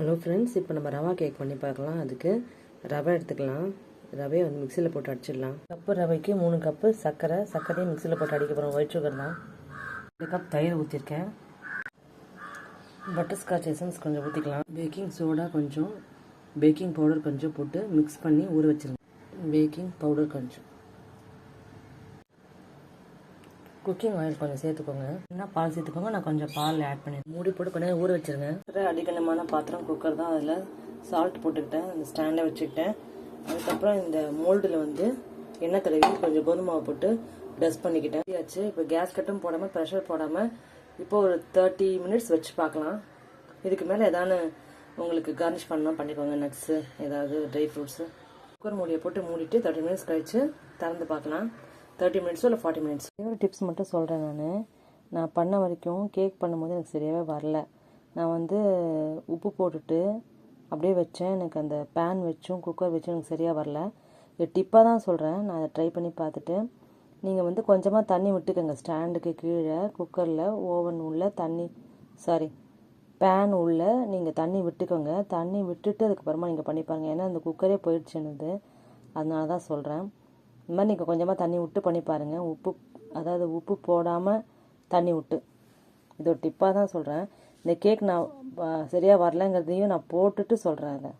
Hello friends, இப்போ நம்ம rava cake பண்ணி பார்க்கலாம். அதுக்கு ரவை எடுத்துக்கலாம். ரவையை வந்து மிக்சியில் போட்டு அடிச்சிடலாம். கப்பு ரவைக்கு 3 கப்பு சர்க்கரையும் மிக்சியில் போட்டு அடிக்க போகிறோம். ஒயிட் சுகர் தான். 2 கப் தயிர் ஊற்றிருக்கேன். பட்டர்ஸ்காட்ச் எசன்ஸ் கொஞ்சம் ஊற்றிக்கலாம். பேக்கிங் சோடா கொஞ்சம், பேக்கிங் பவுடர் கொஞ்சம் போட்டு மிக்ஸ் பண்ணி ஊற வச்சிருங்க. பேக்கிங் பவுடர் கொஞ்சம், குக்கிங் ஆயில் கொஞ்சம் சேர்த்துக்கோங்க. என்ன பால் சேர்த்துக்கோங்க. நான் கொஞ்சம் பால் ஆட் பண்ணி மூடி போட்டு கொஞ்சம் ஊற வச்சிருங்க. அடிக்கணமான பாத்திரம் குக்கர் தான். அதில் சால்ட் போட்டுக்கிட்டேன். அந்த ஸ்டாண்டை வச்சுக்கிட்டேன். அதுக்கப்புறம் இந்த மோல்டில் வந்து எண்ணெய் தடவி கொஞ்சம் கோதுமை மாவு போட்டு டஸ்ட் பண்ணிக்கிட்டேன். இப்போ கேஸ் கட்டும் போடாமல், ப்ரெஷர் போடாமல் இப்போ ஒரு 30 மினிட்ஸ் வச்சு பார்க்கலாம். இதுக்கு மேலே ஏதாவது உங்களுக்கு கார்னிஷ் பண்ணால் பண்ணிக்கோங்க. நட்ஸு, ஏதாவது ட்ரை ஃப்ரூட்ஸு. குக்கர் மூடியை போட்டு மூடிட்டு 30 மினிட்ஸ் கழித்து திறந்து பார்க்கலாம். 30 மினிட்ஸோ இல்லை 40 மினிட்ஸ். ஒரு டிப்ஸ் மட்டும் சொல்கிறேன். நான் பண்ண வரைக்கும் கேக் பண்ணும்போது எனக்கு சரியாகவே வரல. நான் வந்து உப்பு போட்டுட்டு அப்படியே வச்சேன். எனக்கு அந்த பேன் வச்சும் குக்கர் வச்சும் எனக்கு சரியாக வரல. இது டிப்பாக தான் சொல்கிறேன். நான் அதை ட்ரை பண்ணி பார்த்துட்டு நீங்கள் வந்து கொஞ்சமாக தண்ணி விட்டுக்கோங்க. ஸ்டாண்டுக்கு கீழே குக்கரில் ஓவன் உள்ள பேன் உள்ள நீங்கள் தண்ணி விட்டுக்கோங்க. தண்ணி விட்டுட்டு அதுக்கப்புறமா நீங்கள் பண்ணி பாருங்கள். ஏன்னா அந்த குக்கரே போயிடுச்சு என்னது. அதனால தான் சொல்கிறேன். இந்த மாதிரி நீங்கள் கொஞ்சமாக தண்ணி விட்டு பண்ணி பாருங்கள். உப்பு போடாமல் தண்ணி விட்டு. இது ஒரு டிப்பாக தான் சொல்கிறேன். இந்த கேக் நான் சரியாக வரலங்கிறதையும் நான் போட்டுட்டு சொல்கிறேன். அதை